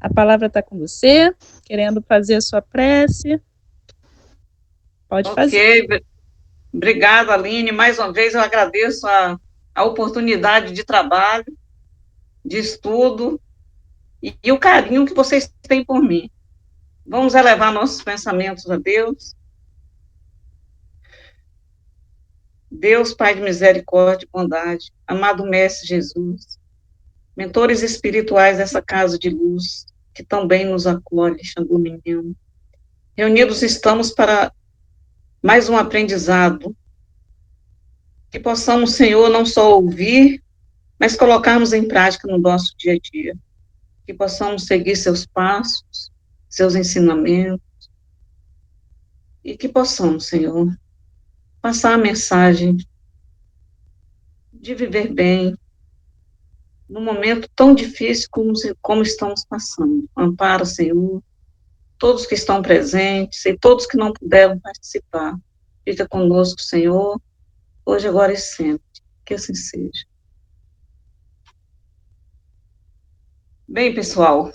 A palavra está com você, querendo fazer a sua prece. Pode Ok, fazer. obrigada, Aline. Mais uma vez eu agradeço a oportunidade de trabalho, de estudo e o carinho que vocês têm por mim. Vamos elevar nossos pensamentos a Deus. Deus, Pai de misericórdia e bondade, amado Mestre Jesus, mentores espirituais dessa casa de luz, que também nos acolhe, Xangô Menino. Reunidos estamos para mais um aprendizado, que possamos, Senhor, não só ouvir, mas colocarmos em prática no nosso dia a dia. Que possamos seguir seus passos, seus ensinamentos, e que possamos, Senhor, passar a mensagem de viver bem num momento tão difícil como estamos passando. Ampara, Senhor, todos que estão presentes e todos que não puderam participar. Fica conosco, Senhor, hoje, agora e sempre. Que assim seja. Bem, pessoal,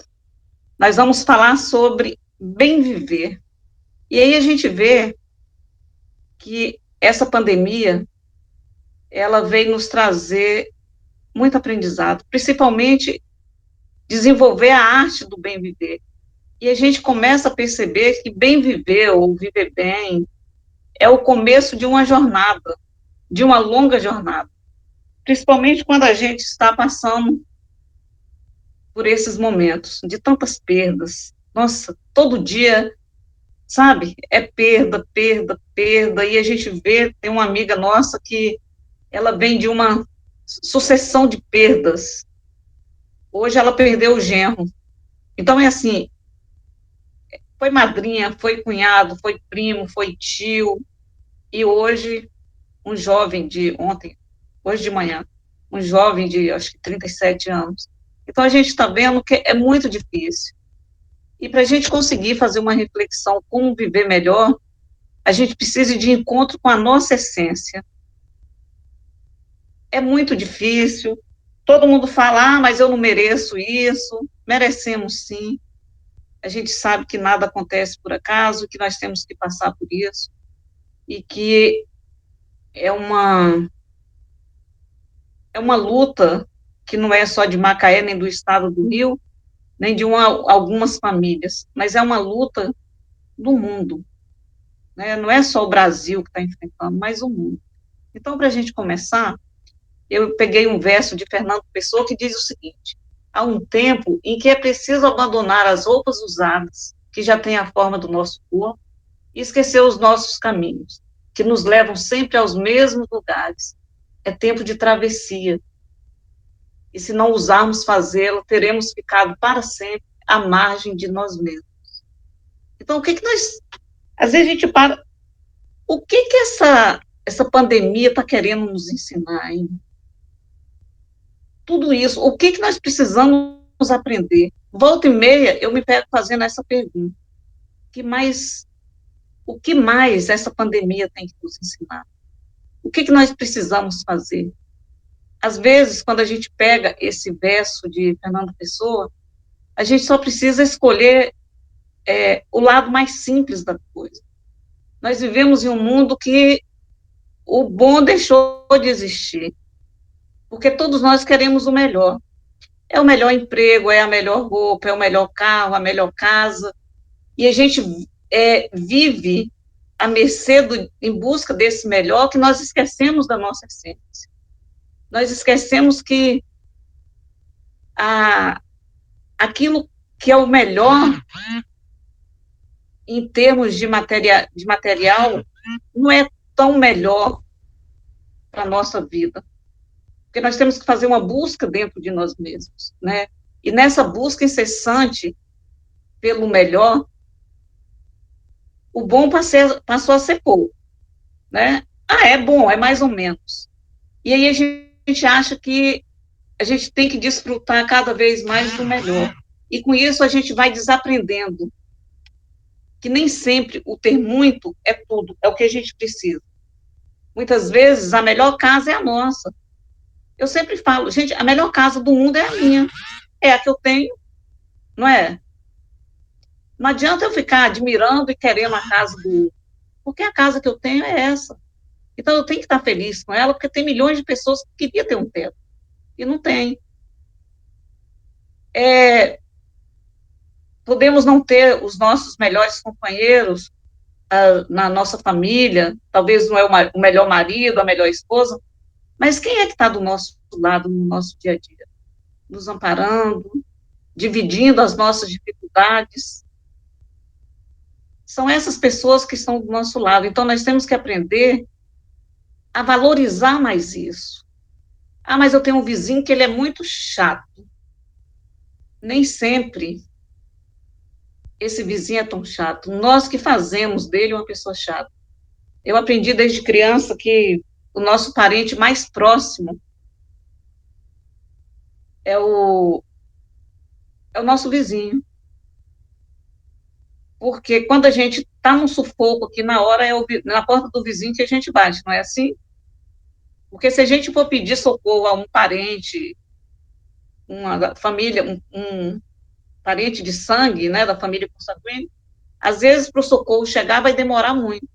nós vamos falar sobre bem viver. E aí a gente vê que essa pandemia, ela veio nos trazer muito aprendizado, principalmente desenvolver a arte do bem viver. E a gente começa a perceber que bem viver ou viver bem é o começo de uma jornada, de uma longa jornada, principalmente quando a gente está passando por esses momentos de tantas perdas. Nossa, todo dia, sabe, é perda, perda, perda, e a gente vê, tem uma amiga nossa que ela vem de uma sucessão de perdas. Hoje ela perdeu o genro. Então é assim, foi madrinha, foi cunhado, foi primo, foi tio, e hoje, um jovem de ontem, hoje de manhã, um jovem de, acho que 37 anos. Então, a gente está vendo que é muito difícil. E para a gente conseguir fazer uma reflexão como viver melhor, a gente precisa de encontro com a nossa essência. É muito difícil. Todo mundo fala, mas eu não mereço isso. Merecemos sim. A gente sabe que nada acontece por acaso, que nós temos que passar por isso. E que é uma luta que não é só de Macaé, nem do estado do Rio, nem de algumas famílias, mas é uma luta do mundo, né? Não é só o Brasil que está enfrentando, mas o mundo. Então, para a gente começar, eu peguei um verso de Fernando Pessoa que diz o seguinte: há um tempo em que é preciso abandonar as roupas usadas, que já têm a forma do nosso corpo, e esquecer os nossos caminhos, que nos levam sempre aos mesmos lugares. É tempo de travessia, e se não ousarmos fazê-lo, teremos ficado para sempre à margem de nós mesmos. Então, o que que nós, às vezes a gente para, o que que essa pandemia está querendo nos ensinar, hein? Tudo isso, o que que nós precisamos aprender? Volta e meia, eu me pego fazendo essa pergunta. Que mais, o que mais essa pandemia tem que nos ensinar? O que que nós precisamos fazer? Às vezes, quando a gente pega esse verso de Fernando Pessoa, a gente só precisa escolher o lado mais simples da coisa. Nós vivemos em um mundo que o bom deixou de existir, porque todos nós queremos o melhor. É o melhor emprego, é a melhor roupa, é o melhor carro, a melhor casa, e a gente vive à mercê em busca desse melhor, que nós esquecemos da nossa essência. Nós esquecemos que a, aquilo que é o melhor em termos de material não é tão melhor para a nossa vida, porque nós temos que fazer uma busca dentro de nós mesmos, né? E nessa busca incessante pelo melhor, o bom passou a ser pouco, né? Ah, é bom, é mais ou menos. E aí a gente acha que a gente tem que desfrutar cada vez mais do melhor. E com isso a gente vai desaprendendo que nem sempre o ter muito é tudo, é o que a gente precisa. Muitas vezes a melhor casa é a nossa. Eu sempre falo, gente, a melhor casa do mundo é a minha, é a que eu tenho, não é? Não adianta eu ficar admirando e querendo a casa do outro, porque a casa que eu tenho é essa. Então eu tenho que estar feliz com ela, porque tem milhões de pessoas que queriam ter um teto e não tem. É, podemos não ter os nossos melhores companheiros na nossa família, talvez não é o melhor marido, a melhor esposa, mas quem é que está do nosso lado no nosso dia a dia? Nos amparando, dividindo as nossas dificuldades. São essas pessoas que estão do nosso lado. Então, nós temos que aprender a valorizar mais isso. Ah, mas eu tenho um vizinho que ele é muito chato. Nem sempre esse vizinho é tão chato. Nós que fazemos dele uma pessoa chata. Eu aprendi desde criança que o nosso parente mais próximo é o nosso vizinho. Porque quando a gente está num sufoco aqui, na hora é na porta do vizinho que a gente bate, não é assim? Porque se a gente for pedir socorro a um parente, uma família, um parente de sangue, né, da família consanguínea, às vezes para o socorro chegar vai demorar muito.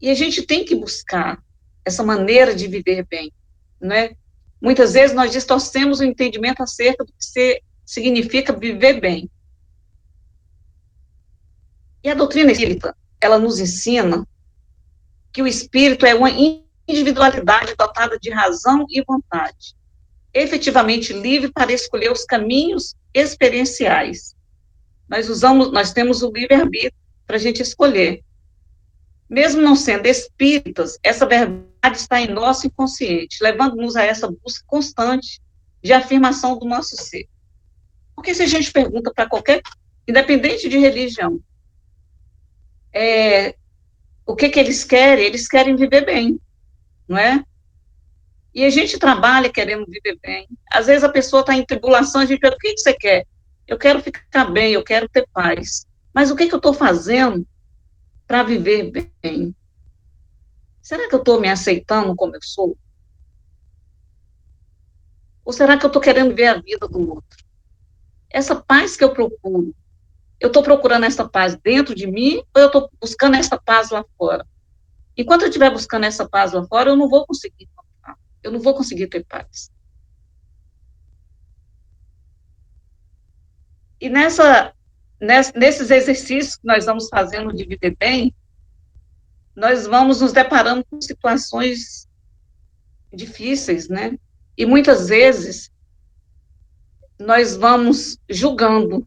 E a gente tem que buscar essa maneira de viver bem, né? Muitas vezes nós distorcemos o entendimento acerca do que significa viver bem. E a doutrina espírita, ela nos ensina que o espírito é uma individualidade dotada de razão e vontade, efetivamente livre para escolher os caminhos experienciais. Nós temos o livre-arbítrio para a gente escolher. Mesmo não sendo espíritas, essa verdade está em nosso inconsciente, levando-nos a essa busca constante de afirmação do nosso ser. Porque se a gente pergunta para qualquer, independente de religião, o que eles querem viver bem, não é? E a gente trabalha querendo viver bem. Às vezes a pessoa está em tribulação, a gente pergunta, o que você quer? Eu quero ficar bem, eu quero ter paz. Mas o que eu estou fazendo para viver bem? Será que eu estou me aceitando como eu sou? Ou será que eu estou querendo ver a vida do outro? Essa paz que eu procuro, eu estou procurando essa paz dentro de mim ou eu estou buscando essa paz lá fora? Enquanto eu estiver buscando essa paz lá fora, eu não vou conseguir, eu não vou conseguir ter paz. E nesses exercícios que nós vamos fazendo de viver bem, nós vamos nos deparando com situações difíceis, né? E muitas vezes nós vamos julgando,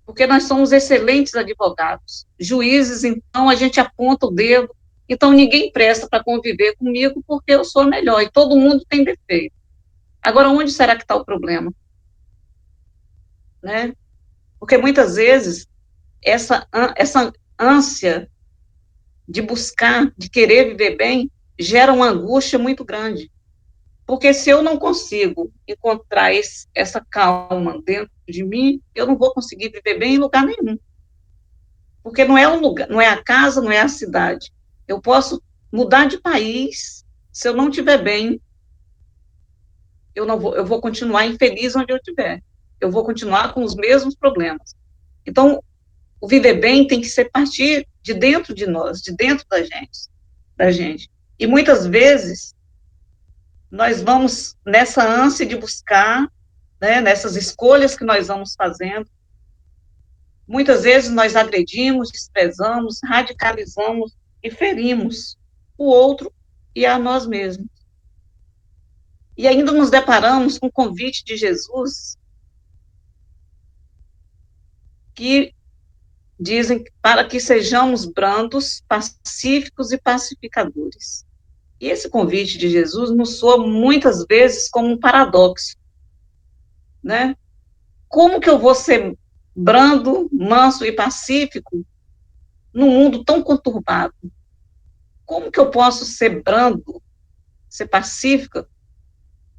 porque nós somos excelentes advogados. Juízes, então, a gente aponta o dedo, então ninguém presta para conviver comigo porque eu sou melhor, e todo mundo tem defeito. Agora, onde será que está o problema? Né? Porque muitas vezes essa ânsia de buscar, de querer viver bem, gera uma angústia muito grande. Porque se eu não consigo encontrar essa calma dentro de mim, eu não vou conseguir viver bem em lugar nenhum. Porque não é um lugar, não é a casa, não é a cidade. Eu posso mudar de país, se eu não estiver bem, eu vou continuar infeliz onde eu estiver. Eu vou continuar com os mesmos problemas. Então, o viver bem tem que ser partir de dentro de nós, de dentro da gente. E muitas vezes nós vamos nessa ânsia de buscar, né, nessas escolhas que nós vamos fazendo, muitas vezes nós agredimos, desprezamos, radicalizamos e ferimos o outro e a nós mesmos. E ainda nos deparamos com o convite de Jesus, que dizem para que sejamos brandos, pacíficos e pacificadores. E esse convite de Jesus nos soa muitas vezes como um paradoxo, né? Como que eu vou ser brando, manso e pacífico num mundo tão conturbado? Como que eu posso ser brando, ser pacífica,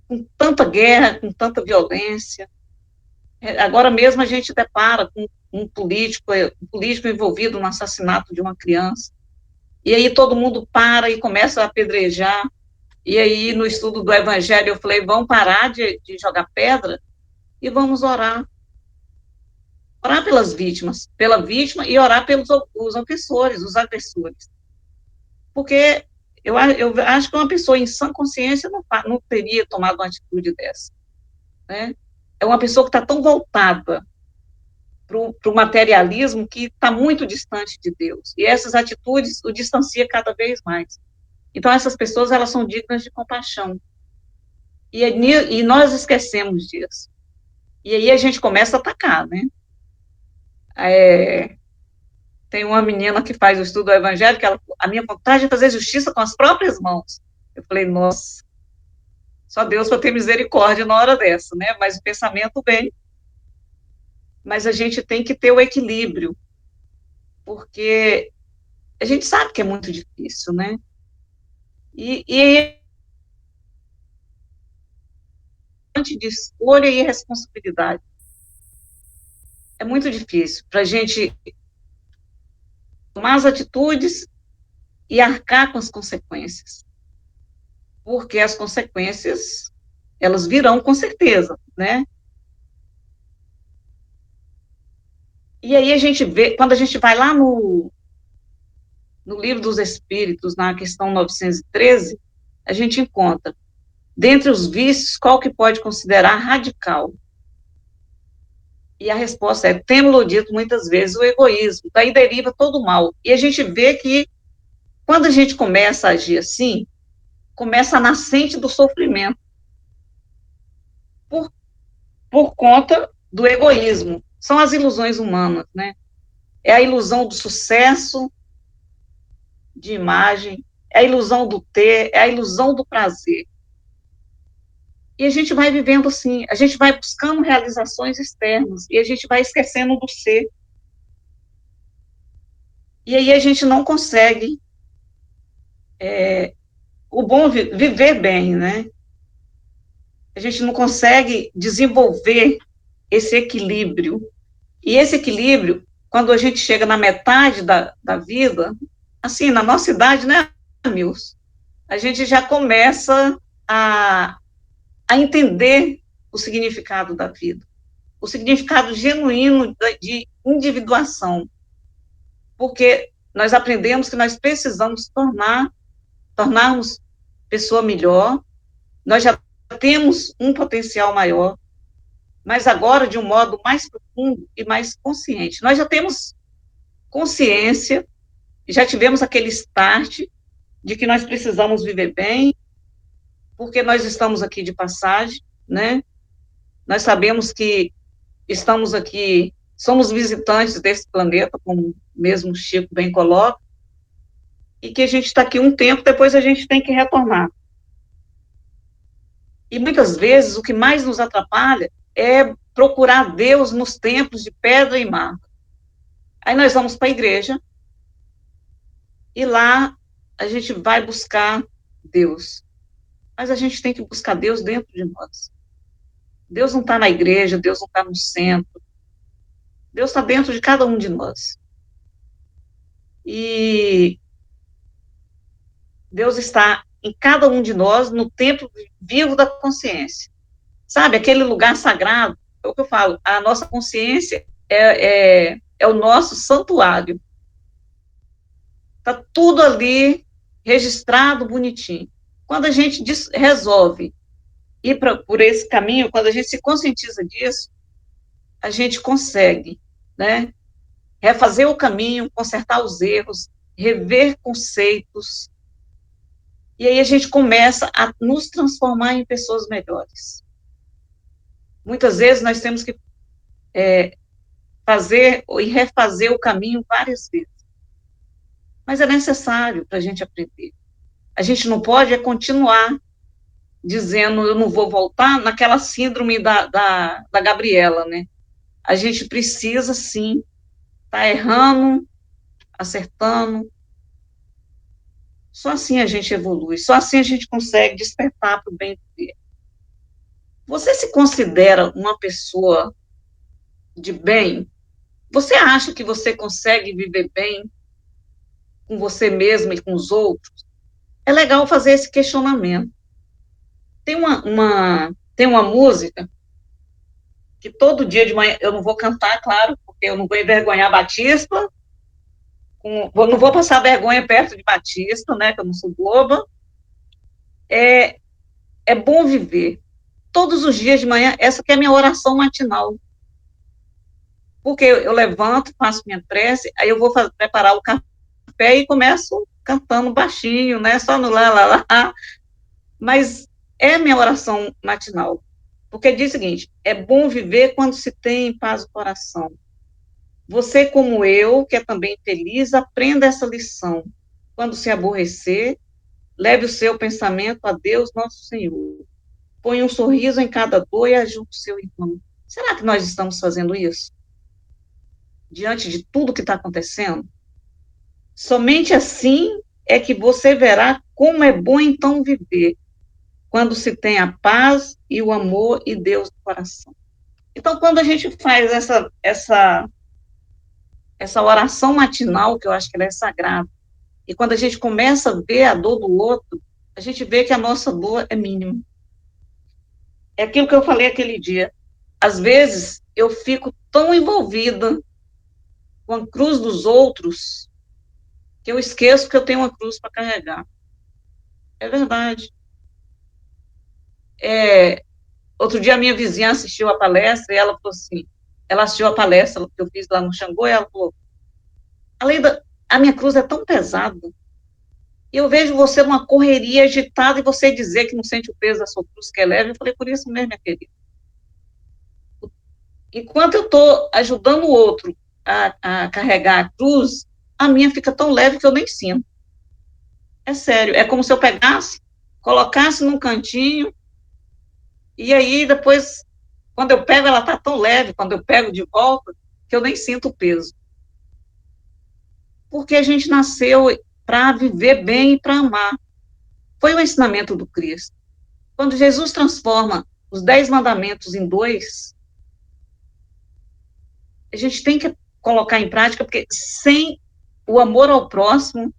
com tanta guerra, com tanta violência? Agora mesmo a gente depara com um político envolvido no assassinato de uma criança, e aí todo mundo para e começa a apedrejar, e aí no estudo do Evangelho eu falei, vamos parar de jogar pedra e vamos orar. Orar pelas vítimas, pela vítima e orar pelos os ofensores, os agressores. Porque eu acho que uma pessoa em sã consciência não teria tomado uma atitude dessa, né? É uma pessoa que está tão voltada para o materialismo que está muito distante de Deus. E essas atitudes o distancia cada vez mais. Então, essas pessoas, elas são dignas de compaixão. E nós esquecemos disso. E aí a gente começa a atacar, né? É, tem uma menina que faz o estudo do evangelho, que a minha vontade é fazer justiça com as próprias mãos. Eu falei, nossa, só Deus para ter misericórdia na hora dessa, né? Mas o pensamento vem. Mas a gente tem que ter o equilíbrio, porque a gente sabe que é muito difícil, né? E de escolha e responsabilidade. É muito difícil para a gente tomar as atitudes e arcar com as consequências, porque as consequências, elas virão com certeza, né? E aí a gente vê, quando a gente vai lá no Livro dos Espíritos, na questão 913, a gente encontra, dentre os vícios, qual que pode considerar radical? E a resposta é, temos dito muitas vezes, o egoísmo, daí deriva todo o mal. E a gente vê que, quando a gente começa a agir assim, começa a nascente do sofrimento, por, por conta do egoísmo. São as ilusões humanas, né? É a ilusão do sucesso, de imagem, é a ilusão do ter, é a ilusão do prazer. E a gente vai vivendo assim, a gente vai buscando realizações externas, e a gente vai esquecendo do ser. E aí a gente não consegue o bom viver bem, né? A gente não consegue desenvolver esse equilíbrio. E esse equilíbrio, quando a gente chega na metade da vida, assim, na nossa idade, né, Mills? A gente já começa a entender o significado da vida, o significado genuíno de individuação, porque nós aprendemos que nós precisamos tornarmos pessoa melhor, nós já temos um potencial maior, mas agora de um modo mais profundo e mais consciente. Nós já temos consciência, já tivemos aquele start de que nós precisamos viver bem, porque nós estamos aqui de passagem, né? Nós sabemos que estamos aqui, somos visitantes desse planeta, como mesmo Chico bem coloca, e que a gente está aqui um tempo, depois a gente tem que retornar. E muitas vezes o que mais nos atrapalha é procurar Deus nos templos de pedra e mar. Aí nós vamos para a igreja, e lá a gente vai buscar Deus. Mas a gente tem que buscar Deus dentro de nós. Deus não está na igreja, Deus não está no centro. Deus está dentro de cada um de nós. E Deus está em cada um de nós no templo vivo da consciência. Sabe, aquele lugar sagrado, é o que eu falo, a nossa consciência é o nosso santuário. Está tudo ali registrado bonitinho. Quando a gente resolve ir por esse caminho, quando a gente se conscientiza disso, a gente consegue, né, refazer o caminho, consertar os erros, rever conceitos, e aí a gente começa a nos transformar em pessoas melhores. Muitas vezes nós temos que fazer e refazer o caminho várias vezes, mas é necessário para a gente aprender. A gente não pode continuar dizendo, eu não vou voltar, naquela síndrome da Gabriela, né? A gente precisa, sim, estar errando, acertando. Só assim a gente evolui, só assim a gente consegue despertar para o bem viver. Você se considera uma pessoa de bem? Você acha que você consegue viver bem com você mesma e com os outros? É legal fazer esse questionamento. Tem uma música que todo dia de manhã, eu não vou cantar, claro, eu não vou envergonhar Batista, não vou passar vergonha perto de Batista, né, que eu não sou boba. É bom viver. Todos os dias de manhã, essa que é a minha oração matinal. Porque eu levanto, faço minha prece, aí eu vou preparar o café e começo cantando baixinho, né, só no lá, lá, lá. Mas é minha oração matinal. Porque diz o seguinte, é bom viver quando se tem paz no coração. Você, como eu, que é também feliz, aprenda essa lição. Quando se aborrecer, leve o seu pensamento a Deus, nosso Senhor. Põe um sorriso em cada dor e ajude o seu irmão. Será que nós estamos fazendo isso? Diante de tudo que está acontecendo? Somente assim é que você verá como é bom então viver, quando se tem a paz e o amor e Deus no coração. Então, quando a gente faz essa oração matinal, que eu acho que ela é sagrada, e quando a gente começa a ver a dor do outro, a gente vê que a nossa dor é mínima. É aquilo que eu falei aquele dia. Às vezes, eu fico tão envolvida com a cruz dos outros, que eu esqueço que eu tenho uma cruz para carregar. É verdade. Outro dia, a minha vizinha assistiu a palestra, e ela falou assim, ela assistiu a palestra que eu fiz lá no Xangô, e ela falou, a minha cruz é tão pesada, e eu vejo você numa correria agitada, e você dizer que não sente o peso da sua cruz, que é leve. Eu falei, por isso mesmo, minha querida. Enquanto eu estou ajudando o outro a carregar a cruz, a minha fica tão leve que eu nem sinto. É sério, é como se eu pegasse, colocasse num cantinho, e aí depois, quando eu pego, ela está tão leve, quando eu pego de volta, que eu nem sinto o peso. Porque a gente nasceu para viver bem e para amar. Foi o ensinamento do Cristo. Quando Jesus transforma os 10 mandamentos em 2, a gente tem que colocar em prática, porque sem o amor ao próximo,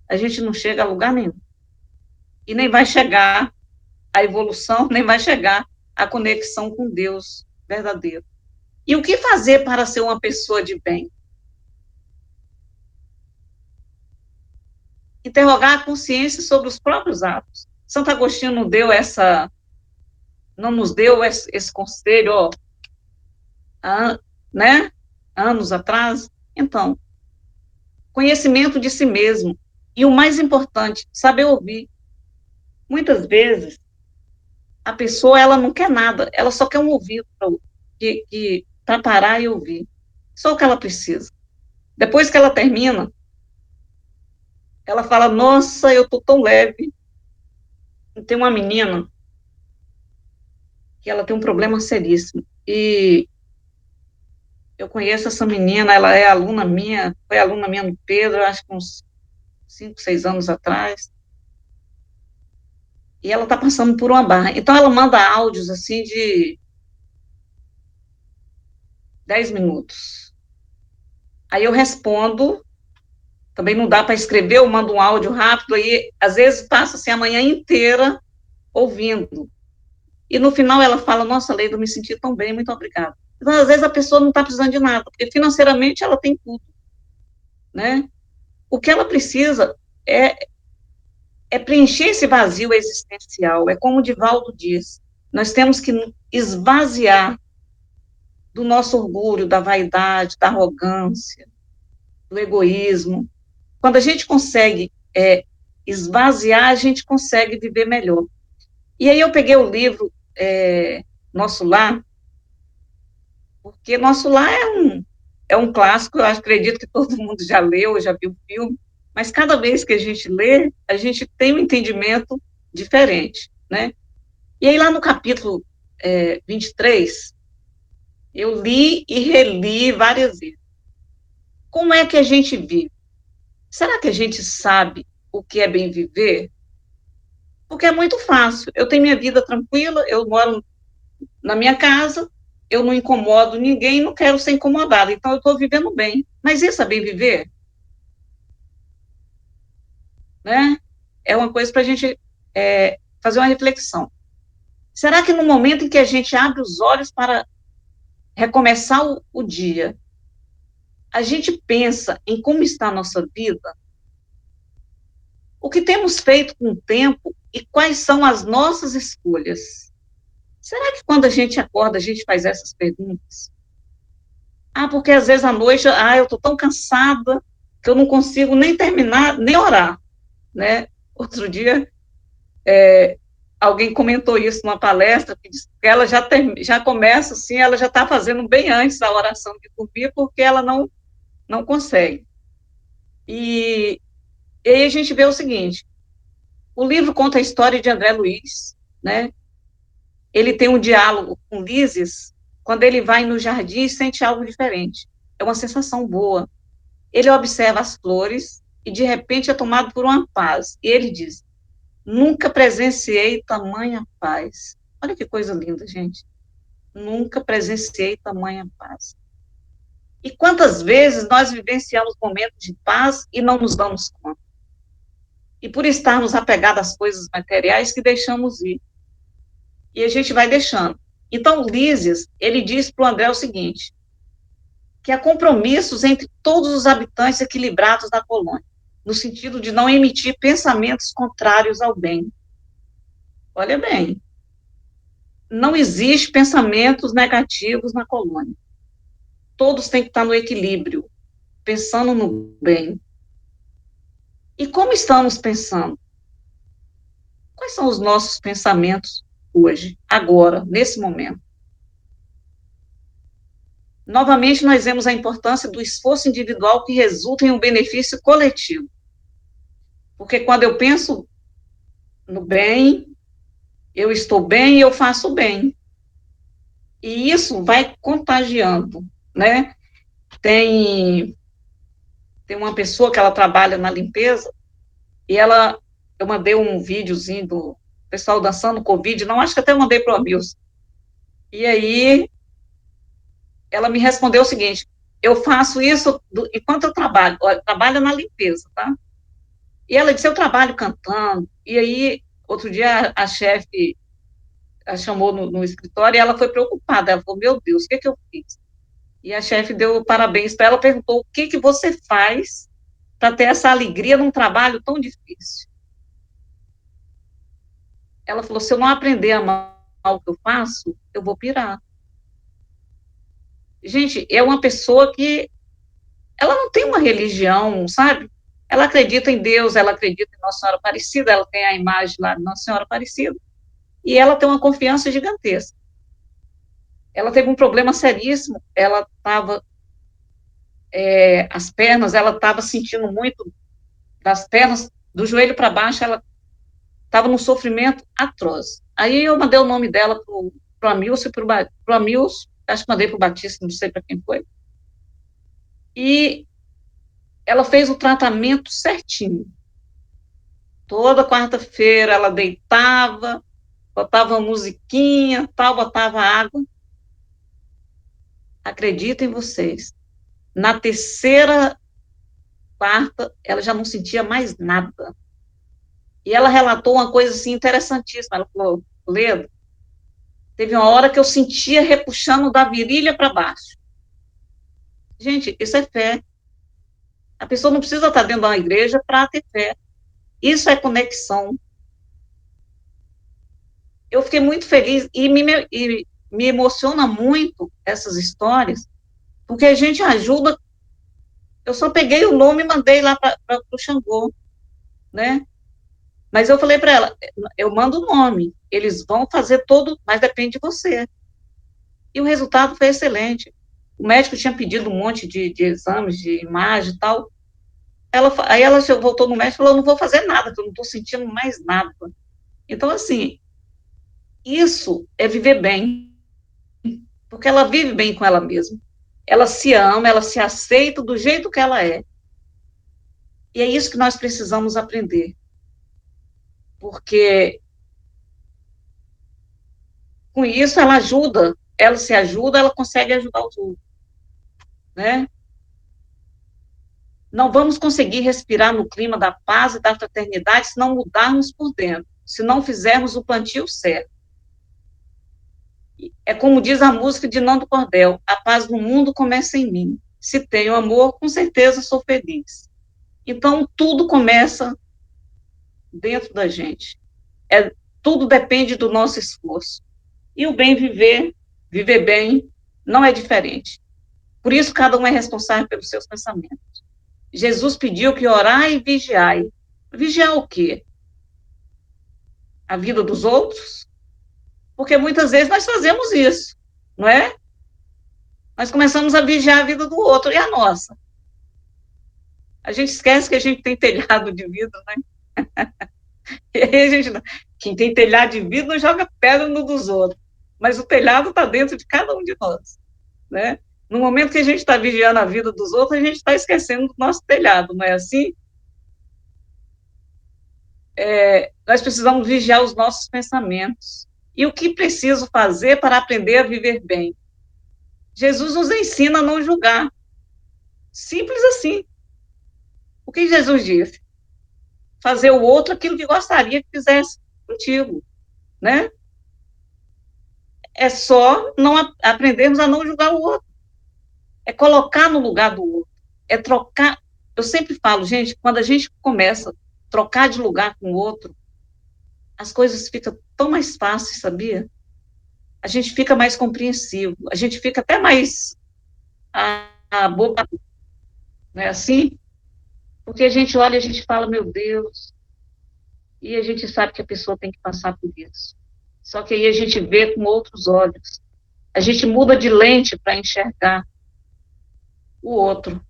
a gente não chega a lugar nenhum. E nem vai chegar a evolução, nem vai chegar a conexão com Deus verdadeiro. E o que fazer para ser uma pessoa de bem? Interrogar a consciência sobre os próprios atos. Santo Agostinho não nos deu esse conselho, ó, né, anos atrás. Então, conhecimento de si mesmo. E o mais importante, saber ouvir. Muitas vezes, a pessoa, ela não quer nada, ela só quer um ouvido para parar e ouvir. Só o que ela precisa. Depois que ela termina, ela fala, nossa, eu tô tão leve. Tem uma menina que ela tem um problema seríssimo. E eu conheço essa menina, ela é aluna minha, foi aluna minha no Pedro, acho que uns 5, 6 anos atrás. E ela está passando por uma barra. Então, ela manda áudios, assim, de 10 minutos. Aí eu respondo, também não dá para escrever, eu mando um áudio rápido, aí, às vezes, passa, assim, a manhã inteira ouvindo. E no final ela fala, nossa, Leida, eu me senti tão bem, muito obrigada. Então, às vezes, a pessoa não está precisando de nada, porque financeiramente ela tem tudo, né? O que ela precisa é, é preencher esse vazio existencial. É como o Divaldo diz, nós temos que esvaziar do nosso orgulho, da vaidade, da arrogância, do egoísmo. Quando a gente consegue esvaziar, a gente consegue viver melhor. E aí eu peguei o livro Nosso Lar, porque Nosso Lar é um clássico, eu acredito que todo mundo já leu, já viu o filme, mas cada vez que a gente lê, a gente tem um entendimento diferente, né? E aí lá no capítulo 23, eu li e reli várias vezes. Como é que a gente vive? Será que a gente sabe o que é bem viver? Porque é muito fácil. Eu tenho minha vida tranquila, eu moro na minha casa, eu não incomodo ninguém, não quero ser incomodada, então eu estou vivendo bem. Mas isso é bem viver? Né? É uma coisa para a gente fazer uma reflexão. Será que no momento em que a gente abre os olhos para recomeçar o dia, a gente pensa em como está a nossa vida, o que temos feito com o tempo e quais são as nossas escolhas? Será que quando a gente acorda, a gente faz essas perguntas? Ah, porque às vezes à noite, eu estou tão cansada que eu não consigo nem terminar, nem orar, né? Outro dia, alguém comentou isso numa palestra, que disse que ela já começa assim, ela já está fazendo bem antes da oração de dormir, porque ela não consegue. E, e aí a gente vê o seguinte, o livro conta a história de André Luiz, né? Ele tem um diálogo com Lises quando ele vai no jardim e sente algo diferente. É uma sensação boa. Ele observa as flores e, de repente, é tomado por uma paz. E ele diz, nunca presenciei tamanha paz. Olha que coisa linda, gente. Nunca presenciei tamanha paz. E quantas vezes nós vivenciamos momentos de paz e não nos damos conta? E por estarmos apegados às coisas materiais que deixamos ir. E a gente vai deixando. Então, Lises, ele diz para o André o seguinte, que há compromissos entre todos os habitantes equilibrados da colônia, no sentido de não emitir pensamentos contrários ao bem. Olha bem, não existe pensamentos negativos na colônia. Todos têm que estar no equilíbrio, pensando no bem. E como estamos pensando? Quais são os nossos pensamentos hoje, agora, nesse momento? Novamente, nós vemos a importância do esforço individual que resulta em um benefício coletivo. Porque quando eu penso no bem, eu estou bem e eu faço bem. E isso vai contagiando, né? Tem, tem uma pessoa que ela trabalha na limpeza, e eu mandei um videozinho do pessoal dançando Covid, não, acho que até eu mandei para o Amils. E aí, ela me respondeu o seguinte, eu faço isso enquanto eu trabalho na limpeza, tá? E ela disse, eu trabalho cantando, e aí, outro dia, a chefe a chamou no escritório e ela foi preocupada, ela falou, meu Deus, o que eu fiz? E a chefe deu parabéns para ela, perguntou, o que você faz para ter essa alegria num trabalho tão difícil? Ela falou, se eu não aprender a amar o que eu faço, eu vou pirar. Gente, é uma pessoa que, ela não tem uma religião, sabe? Ela acredita em Deus, ela acredita em Nossa Senhora Aparecida, ela tem a imagem lá de Nossa Senhora Aparecida, e ela tem uma confiança gigantesca. Ela teve um problema seríssimo, ela estava, as pernas, ela estava sentindo muito, das pernas, do joelho para baixo, ela estava num sofrimento atroz. Aí eu mandei o nome dela pro Amilson, pro Amilson, acho que mandei pro Batista, não sei para quem foi, e ela fez o tratamento certinho. Toda quarta-feira ela deitava, botava uma musiquinha, tal, botava água. Acreditem vocês, na terceira, quarta, ela já não sentia mais nada. E ela relatou uma coisa assim interessantíssima. Ela falou, Ledo, teve uma hora que eu sentia repuxando da virilha para baixo. Gente, isso é fé. A pessoa não precisa estar dentro de uma igreja para ter fé. Isso é conexão. Eu fiquei muito feliz e me emociona muito essas histórias, porque a gente ajuda. Eu só peguei o nome e mandei lá para o Xangô, né? Mas eu falei para ela, eu mando o nome, eles vão fazer todo, mas depende de você. E o resultado foi excelente. O médico tinha pedido um monte de exames, de imagem e tal. Aí ela voltou no médico e falou, eu não vou fazer nada, porque eu não estou sentindo mais nada. Então, assim, isso é viver bem, porque ela vive bem com ela mesma. Ela se ama, ela se aceita do jeito que ela é. E é isso que nós precisamos aprender. Porque com isso ela se ajuda, ela consegue ajudar os outros, né? Não vamos conseguir respirar no clima da paz e da fraternidade se não mudarmos por dentro, se não fizermos o plantio certo. É como diz a música de Nando Cordel, a paz no mundo começa em mim. Se tenho amor, com certeza sou feliz. Então, tudo começa dentro da gente. Tudo depende do nosso esforço. E o bem viver, viver bem, não é diferente. Por isso, cada um é responsável pelos seus pensamentos. Jesus pediu que orai e vigiai. Vigiar o quê? A vida dos outros? Porque muitas vezes nós fazemos isso, não é? Nós começamos a vigiar a vida do outro e a nossa. A gente esquece que a gente tem telhado de vidro, né? E aí a gente, quem tem telhado de vidro não joga pedra no dos outros. Mas o telhado está dentro de cada um de nós, né? No momento que a gente está vigiando a vida dos outros, a gente está esquecendo do nosso telhado, não é assim? Nós precisamos vigiar os nossos pensamentos. E o que preciso fazer para aprender a viver bem? Jesus nos ensina a não julgar. Simples assim. O que Jesus disse? Fazer o outro aquilo que gostaria que fizesse contigo, né? É só não aprendermos a não julgar o outro. É colocar no lugar do outro. É trocar. Eu sempre falo, gente, quando a gente começa a trocar de lugar com o outro, as coisas ficam tão mais fáceis, sabia? A gente fica mais compreensivo, a gente fica até mais a boca, não é assim? Porque a gente olha e a gente fala, meu Deus, e a gente sabe que a pessoa tem que passar por isso. Só que aí a gente vê com outros olhos. A gente muda de lente para enxergar o outro.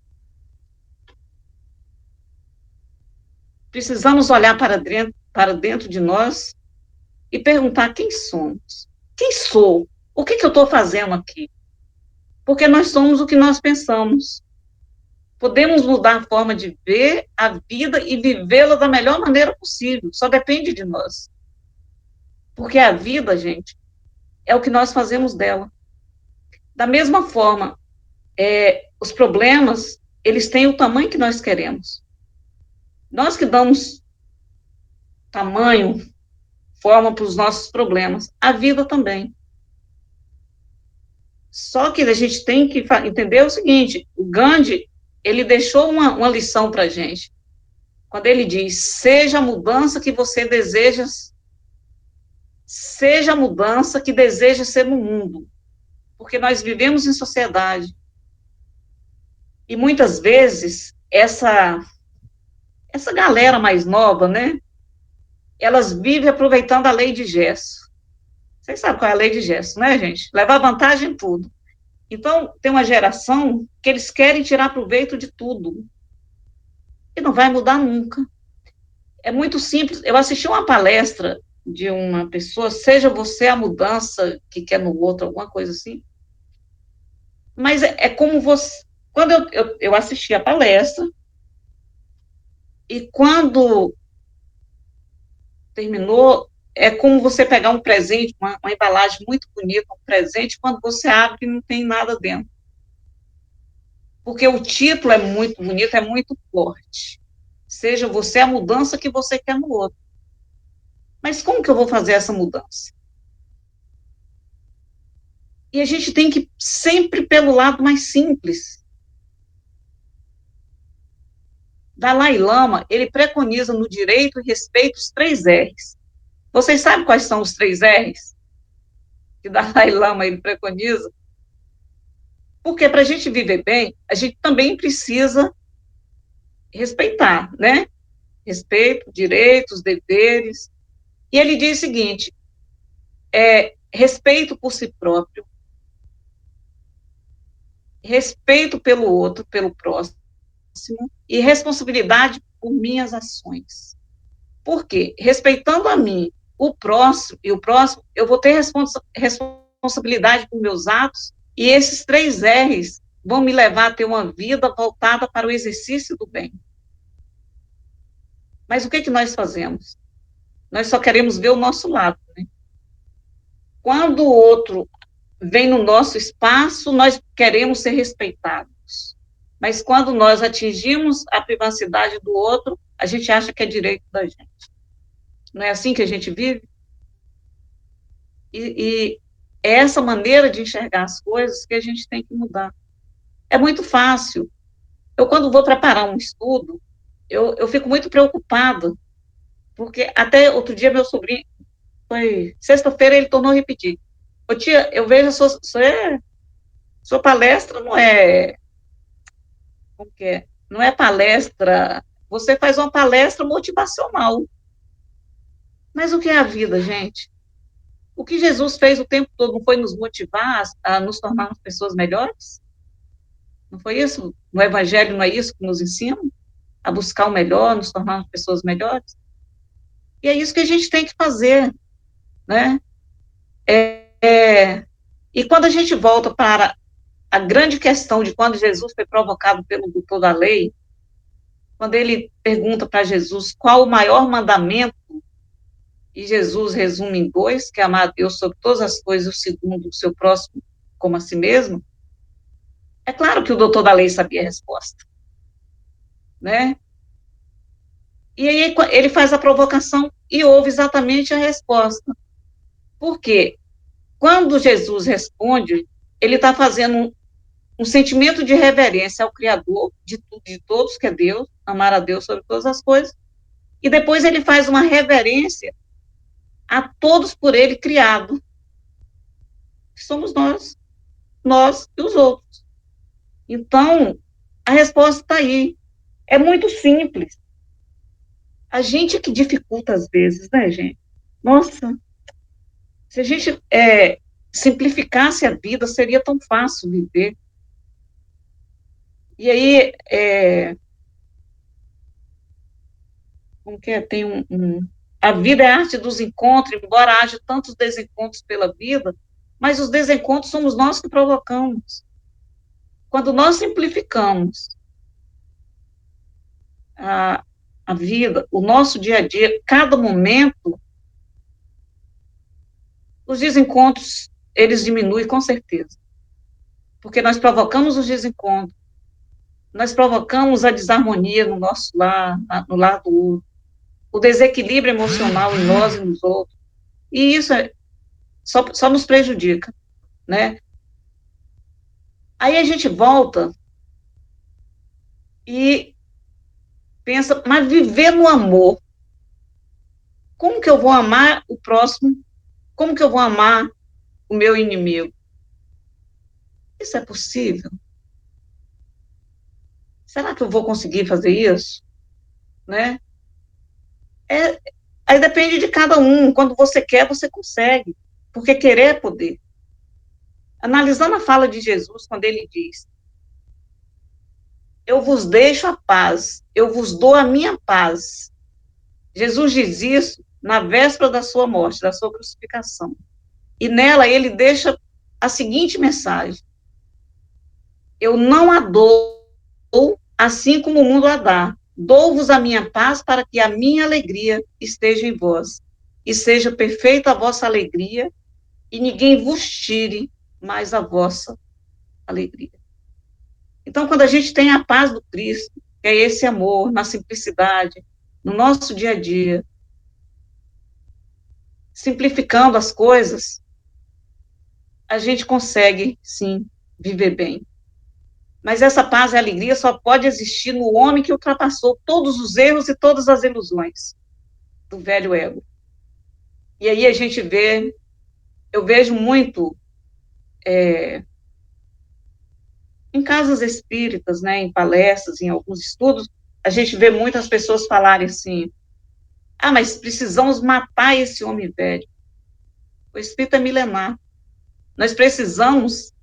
Precisamos olhar para dentro de nós e perguntar quem somos. Quem sou? O que eu estou fazendo aqui? Porque nós somos o que nós pensamos. Podemos mudar a forma de ver a vida e vivê-la da melhor maneira possível. Só depende de nós. Porque a vida, gente, é o que nós fazemos dela. Da mesma forma, os problemas, eles têm o tamanho que nós queremos. Nós que damos tamanho, forma para os nossos problemas. A vida também. Só que a gente tem que entender o seguinte, o Gandhi, ele deixou uma lição para a gente. Quando ele diz, seja a mudança que você deseja, seja a mudança que deseja ser no mundo. Porque nós vivemos em sociedade. E muitas vezes, essa galera mais nova, né? Elas vivem aproveitando a lei de gesso. Vocês sabem qual é a lei de gesso, né, gente? Levar vantagem em tudo. Então, tem uma geração que eles querem tirar proveito de tudo. E não vai mudar nunca. É muito simples. Eu assisti uma palestra de uma pessoa, seja você a mudança que quer no outro, alguma coisa assim. Mas é como você. Quando eu assisti a palestra, e quando terminou, é como você pegar um presente, uma embalagem muito bonita, um presente, quando você abre e não tem nada dentro. Porque o título é muito bonito, é muito forte. Seja você a mudança que você quer no outro. Mas como que eu vou fazer essa mudança? E a gente tem que ir sempre pelo lado mais simples. Dalai Lama, ele preconiza no direito e respeito os 3 R's. Vocês sabem quais são os 3 R's que Dalai Lama ele preconiza? Porque para a gente viver bem, a gente também precisa respeitar, né? Respeito, direitos, deveres. E ele diz o seguinte, respeito por si próprio, respeito pelo outro, pelo próximo, e responsabilidade por minhas ações. Por quê? Respeitando a mim, o próximo, eu vou ter responsabilidade por meus atos, e esses 3 R's vão me levar a ter uma vida voltada para o exercício do bem. Mas o que nós fazemos? Nós só queremos ver o nosso lado, né? Quando o outro vem no nosso espaço, nós queremos ser respeitados. Mas quando nós atingimos a privacidade do outro, a gente acha que é direito da gente. Não é assim que a gente vive? E é essa maneira de enxergar as coisas que a gente tem que mudar. É muito fácil. Eu, quando vou preparar um estudo, eu fico muito preocupada, porque até outro dia meu sobrinho, foi sexta-feira, ele tornou a repetir. Ô tia, eu vejo sua palestra não é, como que é? Não é palestra, você faz uma palestra motivacional. Mas o que é a vida, gente? O que Jesus fez o tempo todo não foi nos motivar a nos tornarmos pessoas melhores? Não foi isso? No Evangelho não é isso que nos ensina? A buscar o melhor, nos tornarmos pessoas melhores? E é isso que a gente tem que fazer, né? E quando a gente volta para a grande questão de quando Jesus foi provocado pelo doutor da lei, quando ele pergunta para Jesus qual o maior mandamento, e Jesus resume em dois, que é amar a Deus sobre todas as coisas, o segundo, o seu próximo como a si mesmo, é claro que o doutor da lei sabia a resposta, né? E aí ele faz a provocação e ouve exatamente a resposta. Por quê? Quando Jesus responde, ele está fazendo um sentimento de reverência ao Criador de tudo, de todos, que é Deus, amar a Deus sobre todas as coisas, e depois ele faz uma reverência a todos por ele criado, que somos nós e os outros. Então, a resposta está aí. É muito simples. A gente que dificulta às vezes, né, gente? Nossa, se a gente simplificasse a vida, seria tão fácil viver. E aí, como que é? Tem a vida é a arte dos encontros, embora haja tantos desencontros pela vida, mas os desencontros somos nós que provocamos. Quando nós simplificamos a, a vida, o nosso dia a dia, cada momento, os desencontros, eles diminuem com certeza. Porque nós provocamos os desencontros, nós provocamos a desarmonia no nosso lar, no lar do outro, o desequilíbrio emocional em nós e nos outros. E isso só nos prejudica, né? Aí a gente volta e pensa, mas viver no amor, como que eu vou amar o próximo? Como que eu vou amar o meu inimigo? Isso é possível? Será que eu vou conseguir fazer isso? Né? É, aí depende de cada um. Quando você quer, você consegue. Porque querer é poder. Analisando a fala de Jesus, quando ele diz: eu vos deixo a paz, eu vos dou a minha paz. Jesus diz isso na véspera da sua morte, da sua crucificação. E nela ele deixa a seguinte mensagem: eu não a dou assim como o mundo a dá. Dou-vos a minha paz para que a minha alegria esteja em vós, e seja perfeita a vossa alegria, e ninguém vos tire mais a vossa alegria. Então, quando a gente tem a paz do Cristo, que é esse amor, na simplicidade, no nosso dia a dia, simplificando as coisas, a gente consegue, sim, viver bem. Mas essa paz e alegria só pode existir no homem que ultrapassou todos os erros e todas as ilusões do velho ego. E aí a gente vê, eu vejo muito em casas espíritas, né, em palestras, em alguns estudos, a gente vê muitas pessoas falarem assim: ah, mas precisamos matar esse homem velho. O espírito é milenar. Nós precisamos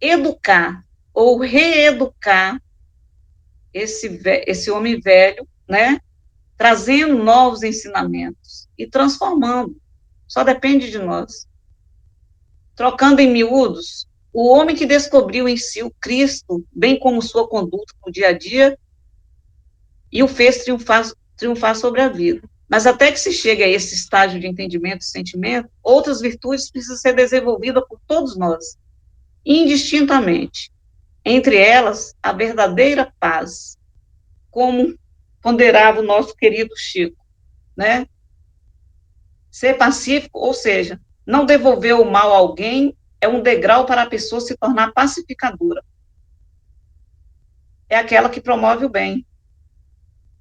educar ou reeducar esse homem velho, né, trazendo novos ensinamentos e transformando. Só depende de nós. Trocando em miúdos, o homem que descobriu em si o Cristo, bem como sua conduta no dia a dia, e o fez triunfar sobre a vida. Mas até que se chegue a esse estágio de entendimento e sentimento, outras virtudes precisam ser desenvolvidas por todos nós, indistintamente. Entre elas, a verdadeira paz, como ponderava o nosso querido Chico, né? Ser pacífico, ou seja, não devolver o mal a alguém é um degrau para a pessoa se tornar pacificadora. é aquela que promove o bem.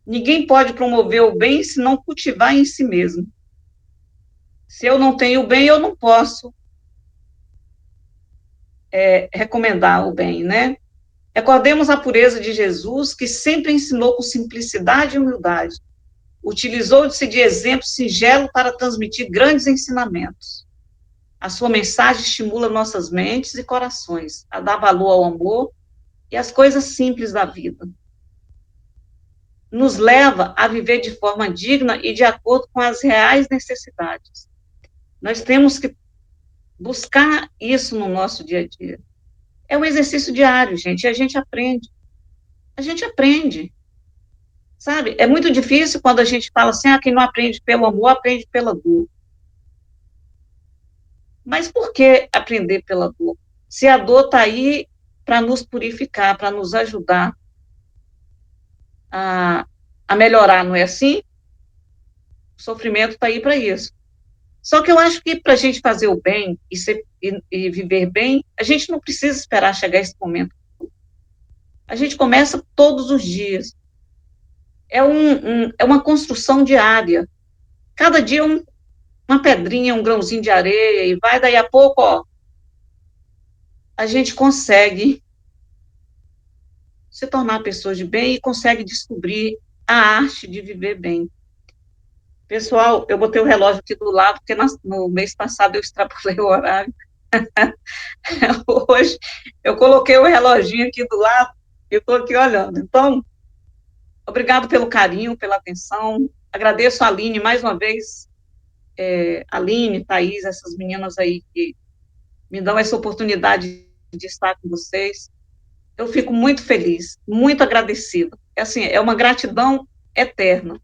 Ninguém pode promover o bem se não cultivar em si mesmo. Se eu não tenho o bem, eu não posso recomendar o bem, né? Recordemos a pureza de Jesus, que sempre ensinou com simplicidade e humildade. Utilizou-se de exemplo singelo para transmitir grandes ensinamentos. A sua mensagem estimula nossas mentes e corações a dar valor ao amor e às coisas simples da vida. Nos leva a viver de forma digna e de acordo com as reais necessidades. Nós temos que buscar isso no nosso dia a dia. É um exercício diário, gente, e a gente aprende. A gente aprende, sabe? É muito difícil quando a gente fala assim, quem não aprende pelo amor, aprende pela dor. Mas por que aprender pela dor? Se a dor está aí para nos purificar, para nos ajudar a, a melhorar, não é assim? O sofrimento está aí para isso. Só que eu acho que para a gente fazer o bem e viver bem, a gente não precisa esperar chegar esse momento. A gente começa todos os dias. É uma construção diária. Cada dia uma pedrinha, um grãozinho de areia, e vai daí a pouco, ó, a gente consegue se tornar pessoa de bem e consegue descobrir a arte de viver bem. Pessoal, eu botei o relógio aqui do lado, porque no mês passado eu extrapolei o horário. Hoje eu coloquei o reloginho aqui do lado e estou aqui olhando. Então, obrigado pelo carinho, pela atenção. Agradeço a Aline mais uma vez, Aline, Thaís, essas meninas aí que me dão essa oportunidade de estar com vocês. Eu fico muito feliz, muito agradecida. É assim, é uma gratidão eterna.